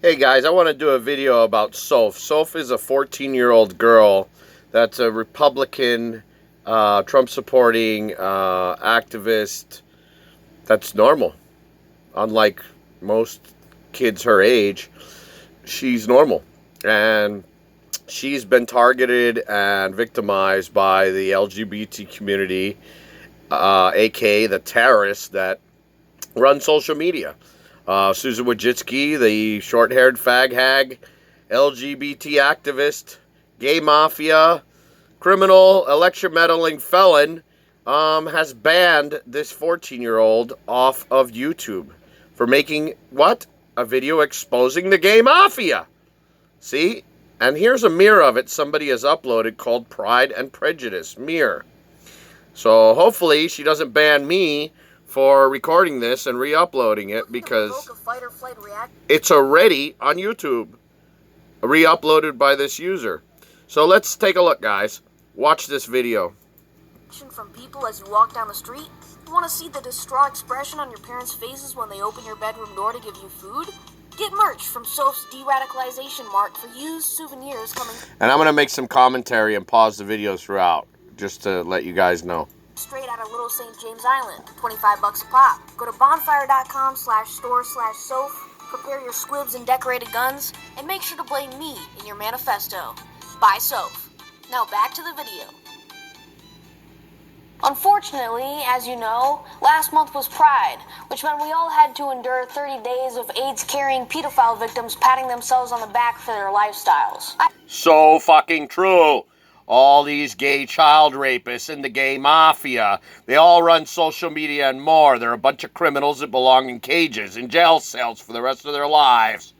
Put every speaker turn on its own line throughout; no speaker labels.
Hey guys, I want to do a video about Soph. Soph is a 14-year-old girl that's a Republican, Trump-supporting activist that's normal. Unlike most kids her age, she's normal. And she's been targeted and victimized by the LGBT community, aka the terrorists that run social media. Susan Wojcicki, the short-haired fag hag, LGBT activist, gay mafia, criminal, election meddling felon, has banned this 14-year-old off of YouTube for making, what? A video exposing the gay mafia. See? And here's a mirror of it somebody has uploaded called Pride and Prejudice Mirror. So hopefully she doesn't ban me for recording this and re-uploading it, because it's already on YouTube, re-uploaded by this user. So let's take a look, guys. Watch this video.
From people as you walk down the street. You want to see the distraught expression on your parents' faces when they open your bedroom door to give you food? Get merch from Soph's De-Radicalization Mart for used souvenirs coming.
And I'm going to make some commentary and pause the video throughout, just to let you guys know.
Straight out of Little St. James Island, 25 bucks a pop. Go to bonfire.com/store/Soph, prepare your squibs and decorated guns, and make sure to blame me in your manifesto. Buy Soph. Now back to the video. Unfortunately, as you know, last month was Pride, which meant we all had to endure 30 days of AIDS-carrying pedophile victims patting themselves on the back for their lifestyles.
So fucking true. All these gay child rapists and the gay mafia, they all run social media and more. They're a bunch of criminals that belong in cages, in jail cells for the rest of their lives.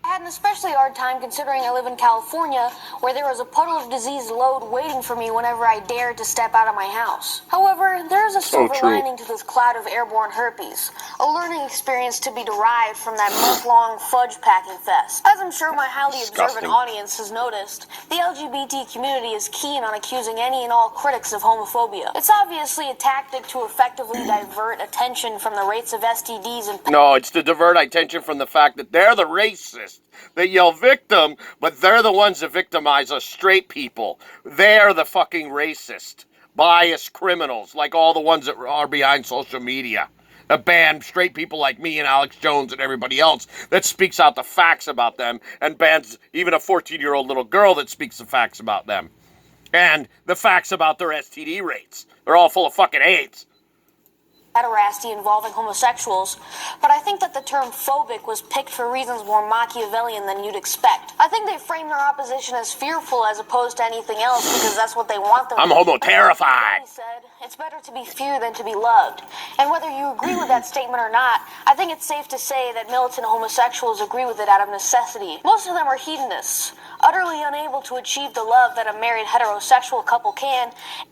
I had an especially hard time considering I live in California, where there was a puddle of disease load waiting for me whenever I dared to step out of my house. However, there is a silver lining to this cloud of airborne herpes, a learning experience to be derived from that month-long fudge packing fest. As I'm sure my highly observant audience has noticed, the LGBT community is keen on accusing any and all critics of homophobia. It's obviously a tactic to effectively divert attention from the rates of STDs and...
No, it's to divert attention from the fact that they're the racists. They yell victim, but they're the ones that victimize us straight people. They're the fucking racist, biased criminals, like all the ones that are behind social media. That ban straight people like me and Alex Jones and everybody else that speaks out the facts about them, and bans even a 14-year-old little girl that speaks the facts about them. And the facts about their STD rates. They're all full of fucking AIDS.
Pederasty involving homosexuals, but I think that the term phobic was picked for reasons more Machiavellian than you'd expect. I think they frame their opposition as fearful as opposed to anything else because that's what they want them to be.
I'm homo-terrified.
Said, it's better to be feared than to be loved. And whether you agree with that statement or not, I think it's safe to say that militant homosexuals agree with it out of necessity. Most of them are hedonists, utterly unable to achieve the love that a married heterosexual couple can.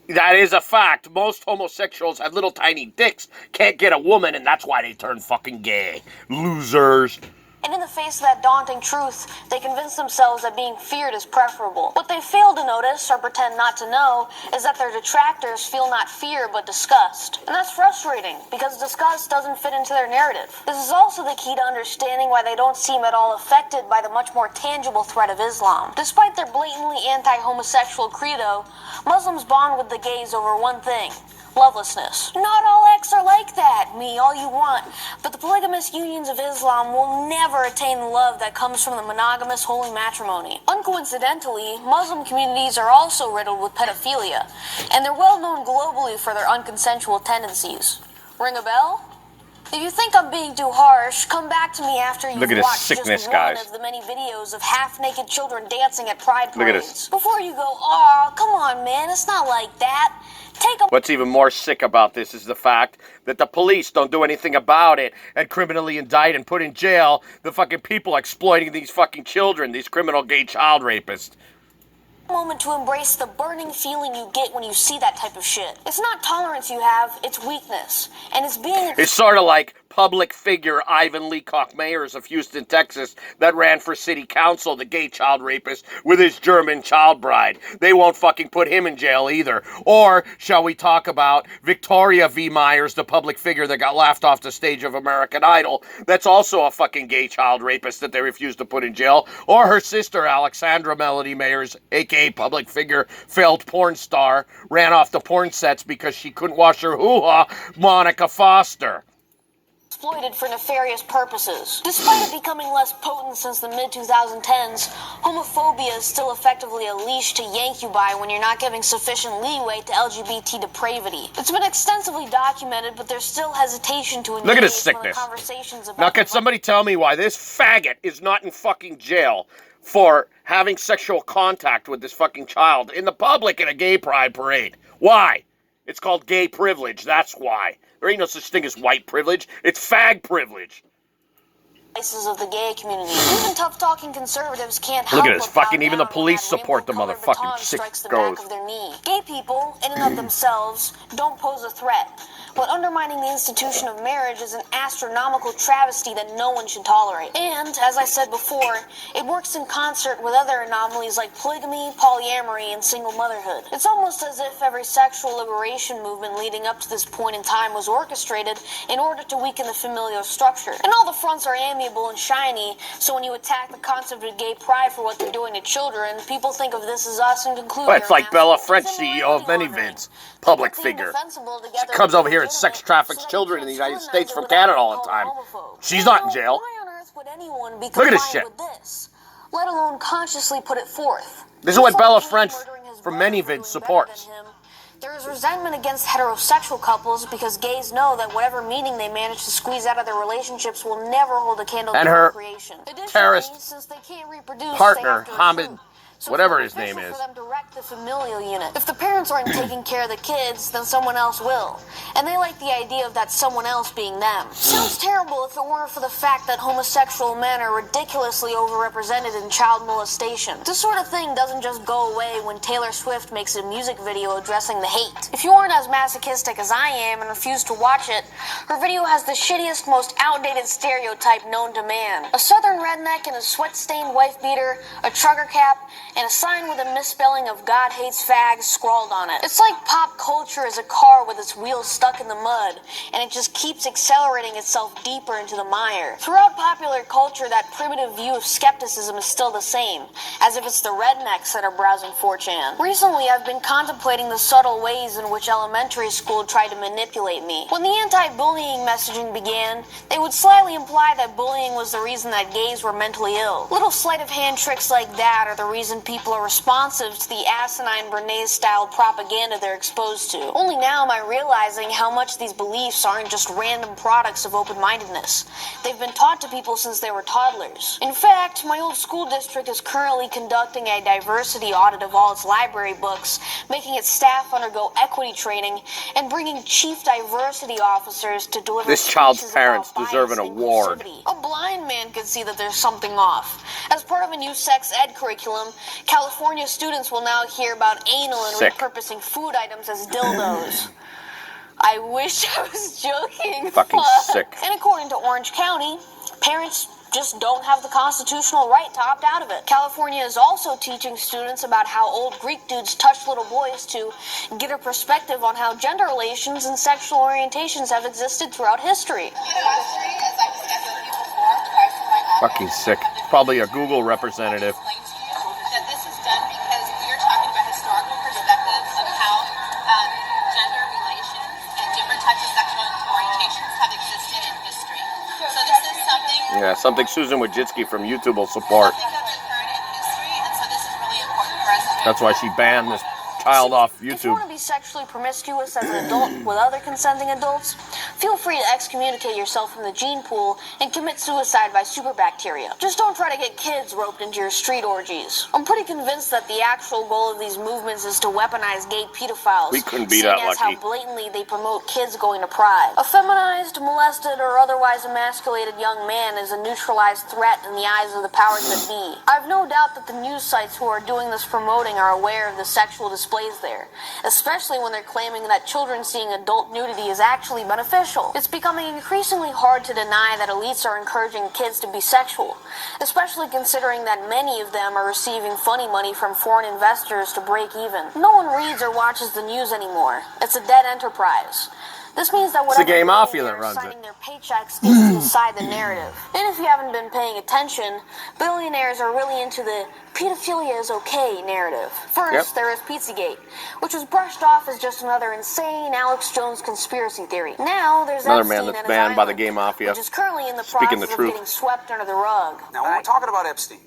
That is a fact. Most homosexuals have little tiny dicks, can't get a woman, and that's why they turn fucking gay. Losers.
And in the face of that daunting truth, they convince themselves that being feared is preferable. What they fail to notice, or pretend not to know, is that their detractors feel not fear, but disgust. And that's frustrating, because disgust doesn't fit into their narrative. This is also the key to understanding why they don't seem at all affected by the much more tangible threat of Islam. Despite their blatantly anti-homosexual credo, Muslims bond with the gays over one thing: lovelessness. Not all acts are like that, me all you want, but the polygamous unions of Islam will never attain the love that comes from the monogamous holy matrimony. Uncoincidentally, Muslim communities are also riddled with pedophilia, and they're well known globally for their unconsensual tendencies. Ring a bell? If you think I'm being too harsh, come back to me after you've watched just one of the many videos of half-naked children dancing at pride parades. Before you go, "Aw, come on, man, it's not like that." What's
even more sick about this is the fact that the police don't do anything about it and criminally indict and put in jail the fucking people exploiting these fucking children, these criminal gay child rapists.
Moment to embrace the burning feeling you get when you see that type of shit. It's not tolerance you have, it's weakness. And it's being...
It's sort of like public figure Ivan Leacock Mayers of Houston, Texas, that ran for city council, the gay child rapist with his German child bride. They won't fucking put him in jail either. Or shall we talk about Victoria V. Myers, the public figure that got laughed off the stage of American Idol, that's also a fucking gay child rapist that they refused to put in jail. Or her sister, Alexandra Melody Mayers, aka public figure, failed porn star, ran off the porn sets because she couldn't wash her hoo-ha, Monica Foster.
Exploited for nefarious purposes. Despite it becoming less potent since the mid-2010s, homophobia is still effectively a leash to yank you by when you're not giving sufficient leeway to LGBT depravity. It's been extensively documented, but there's still hesitation to engage.
Look at his sickness. Now can somebody tell me why this faggot is not in fucking jail for having sexual contact with this fucking child in the public in a gay pride parade? Why? It's called gay privilege, that's why. There ain't no such thing as white privilege. It's fag privilege.
Of the gay community. Even tough-talking conservatives can't help.
Look at this, fucking even the police support the motherfucking sickos.
Gay people, in and of themselves, don't pose a threat. But undermining the institution of marriage is an astronomical travesty that no one should tolerate. And, as I said before, it works in concert with other anomalies like polygamy, polyamory, and single motherhood. It's almost as if every sexual liberation movement leading up to this point in time was orchestrated in order to weaken the familial structure. And all the fronts are amiable and shiny, so when you attack the concept of gay pride for what they're doing to children, people think of this as us and conclude
it's like Bella French, CEO of ManyVids, public figure. She comes over here and sex traffics children in the United States from Canada all the time. She's not in jail. Look at this shit.
Let alone consciously put it forth.
This is what Bella French from ManyVids supports.
There is resentment against heterosexual couples because gays know that whatever meaning they manage to squeeze out of their relationships will never hold a candle to procreation.
Terrorist
since they can't reproduce,
partner, Hamid, whatever his name is.
For them to wreck the familial unit. If the parents aren't taking care of the kids, then someone else will. And they like the idea of that someone else being them. Sounds terrible if it weren't for the fact that homosexual men are ridiculously overrepresented in child molestation. This sort of thing doesn't just go away when Taylor Swift makes a music video addressing the hate. If you aren't as masochistic as I am and refuse to watch it, her video has the shittiest, most outdated stereotype known to man. A southern redneck in a sweat-stained wife beater, a trucker cap, and a sign with a misspelling of God hates fags scrawled on it. It's like pop culture is a car with its wheels stuck in the mud, and it just keeps accelerating itself deeper into the mire. Throughout popular culture, that primitive view of skepticism is still the same, as if it's the rednecks that are browsing 4chan. Recently, I've been contemplating the subtle ways in which elementary school tried to manipulate me. When the anti-bullying messaging began, they would slyly imply that bullying was the reason that gays were mentally ill. Little sleight of hand tricks like that are the reason people are responsive to the asinine Bernays-style propaganda they're exposed to. Only now am I realizing how much these beliefs aren't just random products of open-mindedness. They've been taught to people since they were toddlers. In fact, my old school district is currently conducting a diversity audit of all its library books, making its staff undergo equity training, and bringing chief diversity officers to deliver
this child's parents deserve an award.
A blind man could see that there's something off. As part of a new sex ed curriculum, California students will now hear about anal and repurposing food items as dildos. I wish I was joking.
Fucking sick.
And according to Orange County, parents just don't have the constitutional right to opt out of it. California is also teaching students about how old Greek dudes touched little boys to get a perspective on how gender relations and sexual orientations have existed throughout history.
Fucking sick. Probably a Google representative.
That this is done because we are talking about historical perspectives of how gender relations and different types of sexual orientations have existed in history. So this is something...
Yeah, something Susan Wojcicki from YouTube will support.
Something that's occurred in history, and so this is really important for us to...
That's why she banned this child off YouTube.
If you want to be sexually promiscuous as an adult with other consenting adults, feel free to excommunicate yourself from the gene pool and commit suicide by superbacteria. Just don't try to get kids roped into your street orgies. I'm pretty convinced that the actual goal of these movements is to weaponize gay pedophiles.
We couldn't be that lucky.
How blatantly they promote kids going to pride. A feminized, molested, or otherwise emasculated young man is a neutralized threat in the eyes of the powers that be. I've no doubt that the news sites who are doing this promoting are aware of the sexual displays there, especially when they're claiming that children seeing adult nudity is actually beneficial. superficial. It's becoming increasingly hard to deny that elites are encouraging kids to be sexual, especially considering that many of them are receiving funny money from foreign investors to break even. No one reads or watches the news anymore. It's a dead enterprise. This means that whatever
the gay mafia that runs
signing
it.
their paychecks gets to decide the narrative. And if you haven't been paying attention, billionaires are really into the pedophilia is okay narrative. First, there is Pizzagate, which was brushed off as just another insane Alex Jones conspiracy theory. Now there's
Another
Epstein
man that's
and his
banned by the
island,
gay mafia.
which is currently in the
Speaking
process
the
of
truth.
getting swept under the rug.
Now, when we're talking about Epstein,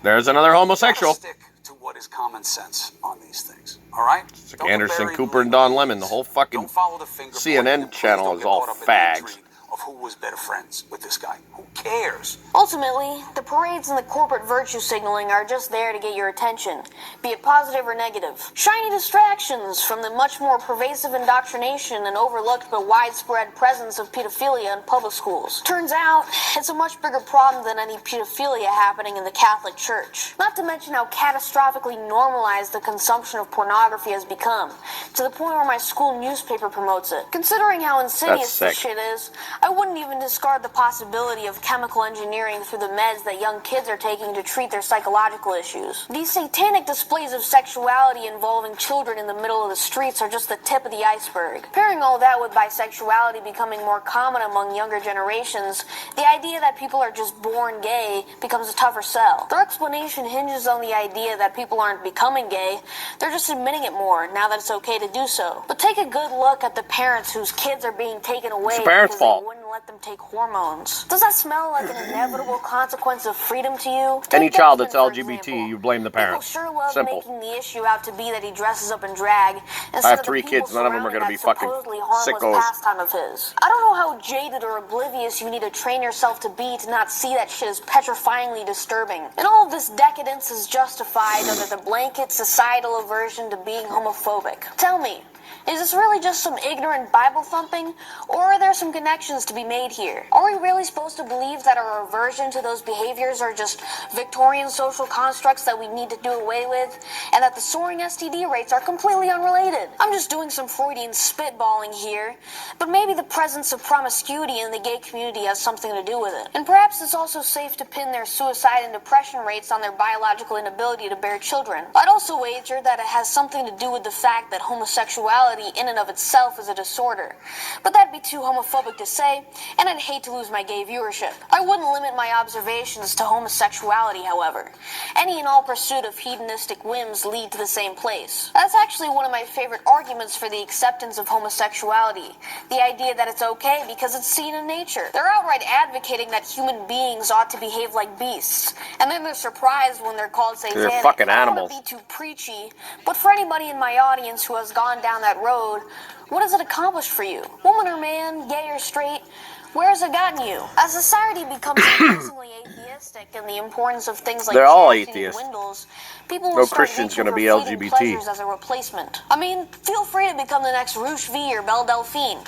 There's another homosexual.
stick to what is common sense on these things. All right?
It's like Anderson Cooper and Don Lemon. The whole fucking CNN channel is all fags.
Of who was better friends with this guy. Who cares?
Ultimately, the parades and the corporate virtue signaling are just there to get your attention, be it positive or negative. Shiny distractions from the much more pervasive indoctrination and overlooked but widespread presence of pedophilia in public schools. Turns out, it's a much bigger problem than any pedophilia happening in the Catholic Church. Not to mention how catastrophically normalized the consumption of pornography has become, to the point where my school newspaper promotes it. Considering how insidious this shit is, I wouldn't even discard the possibility of chemical engineering through the meds that young kids are taking to treat their psychological issues. These satanic displays of sexuality involving children in the middle of the streets are just the tip of the iceberg. Pairing all that with bisexuality becoming more common among younger generations, the idea that people are just born gay becomes a tougher sell. Their explanation hinges on the idea that people aren't becoming gay, they're just admitting it more now that it's okay to do so. But take a good look at the parents whose kids are being taken away
It's the parents'
because
fault.
they wouldn't let them take hormones. Does that smell like an inevitable consequence of freedom to you?
Any
Take
child
Desmond,
that's
for
LGBT,
example.
you blame the parents.
People sure love
Simple.
making the issue out to be that he dresses up in drag.
I have 3 kids, none of them are going to be fucking sickos.
Pastime of his. I don't know how jaded or oblivious you need to train yourself to be to not see that shit as petrifyingly disturbing. And all of this decadence is justified under the blanket societal aversion to being homophobic. Tell me, is this really just some ignorant Bible thumping, or are there some connections to be made here? Are we really supposed to believe that our aversion to those behaviors are just Victorian social constructs that we need to do away with, and that the soaring STD rates are completely unrelated? I'm just doing some Freudian spitballing here, but maybe the presence of promiscuity in the gay community has something to do with it. And perhaps it's also safe to pin their suicide and depression rates on their biological inability to bear children. I'd also wager that it has something to do with the fact that homosexuality in and of itself is a disorder. But that'd be too homophobic to say, and I'd hate to lose my gay viewership. I wouldn't limit my observations to homosexuality, however. Any and all pursuit of hedonistic whims lead to the same place. That's actually one of my favorite arguments for the acceptance of homosexuality. The idea that it's okay because it's seen in nature. They're outright advocating that human beings ought to behave like beasts, and then they're surprised when they're called satanic.
They're fucking animals.
I don't want to be too preachy, but for anybody in my audience who has gone down that road, what has it accomplished for you? Woman or man, gay or straight, where has it gotten you? As society becomes increasingly atheistic and the importance of things like
They're all
chastity
atheists.
dwindles, people will
No
start
Christian's
reaching
gonna
for
be
fleeting
LGBT.
pleasures as a replacement. I mean, feel free to become the next Rouge V or Belle Delphine,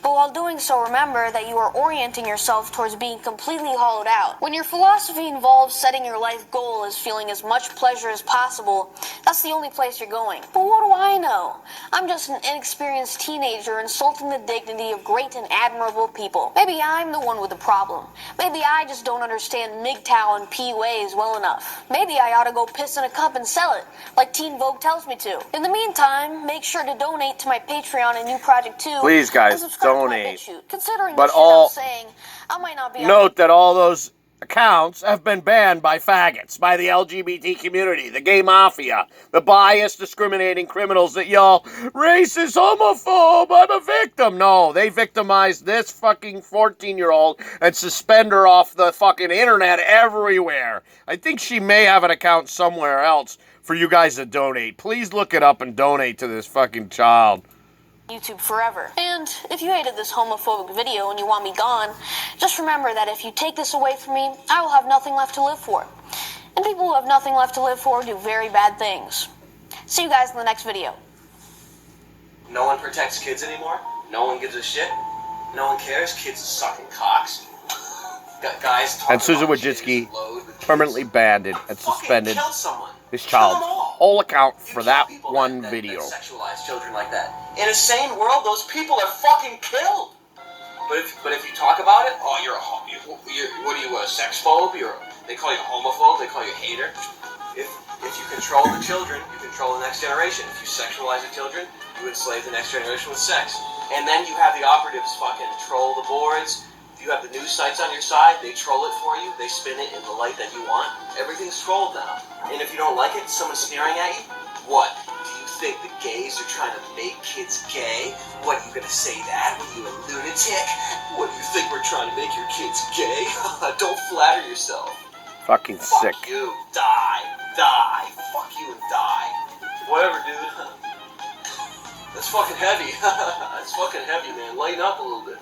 but while doing so, remember that you are orienting yourself towards being completely hollowed out. When your philosophy involves setting your life goal as feeling as much pleasure as possible, that's the only place you're going. But what do I know? I'm just an inexperienced teenager insulting the dignity of great and admirable people. Maybe I'm the one with the problem. Maybe I just don't understand MGTOW and P-ways well enough. Maybe I ought to go piss in a cup and sell it, like Teen Vogue tells me to. In the meantime, make sure to donate to my Patreon and New Project 2.
Please, guys,
and subscribe
donate.
To my BitChute. Considering
But
the shit
all-
I'm saying, I might not be
Note that all those accounts have been banned by faggots, by the LGBT community, the gay mafia, the biased, discriminating criminals that y'all, racist, homophobe, I'm a victim. No, they victimized this fucking 14-year-old and suspend her off the fucking internet everywhere. I think she may have an account somewhere else for you guys to donate. Please look it up and donate to this fucking child.
YouTube forever. And if you hated this homophobic video and you want me gone, just remember that if you take this away from me, I will have nothing left to live for. And people who have nothing left to live for do very bad things. See you guys in the next video.
No one protects kids anymore. No one gives a shit. No one cares. Kids are sucking cocks. Guys talking
And Susan
about shit
Wojcicki
is load with kids.
permanently banned and
Fucking
suspended
kill someone.
this
Kill
child.
them all.
whole account for
You
that
kill people
one
that
video.
sexualize children like that. In a sane world, those people are fucking killed. But if you talk about it, oh, you're what are you, a sex phobe? They call you a homophobe. They call you a hater. If you control the children, you control the next generation. If you sexualize the children, you enslave the next generation with sex. And then you have the operatives fucking troll the boards. If you have the news sites on your side, they troll it for you. They spin it in the light that you want. Everything's trolled now. And if you don't like it, someone's sneering at you. What? Do you think the gays are trying to make kids gay? What, you gonna say that? What, you a lunatic? What, do you think we're trying to make your kids gay? Don't flatter yourself.
Fucking sick.
Fuck you. Die. Fuck you and die. Whatever, dude. That's fucking heavy. That's fucking heavy, man. Lighten up a little bit.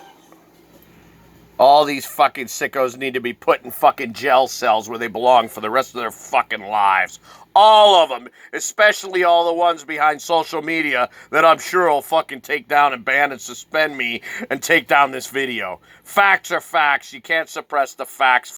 All these fucking sickos need to be put in fucking jail cells where they belong for the rest of their fucking lives. All of them. Especially all the ones behind social media that I'm sure will fucking take down and ban and suspend me and take down this video. Facts are facts. You can't suppress the facts.